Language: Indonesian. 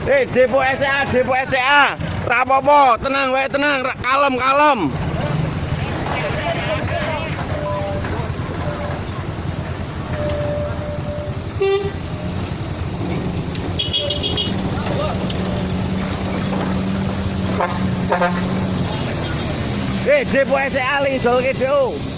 Depo SCA. Ra apa-apa, tenang wae, tenang, kalem, kalem. Depo SCA li, jol ke, Dek.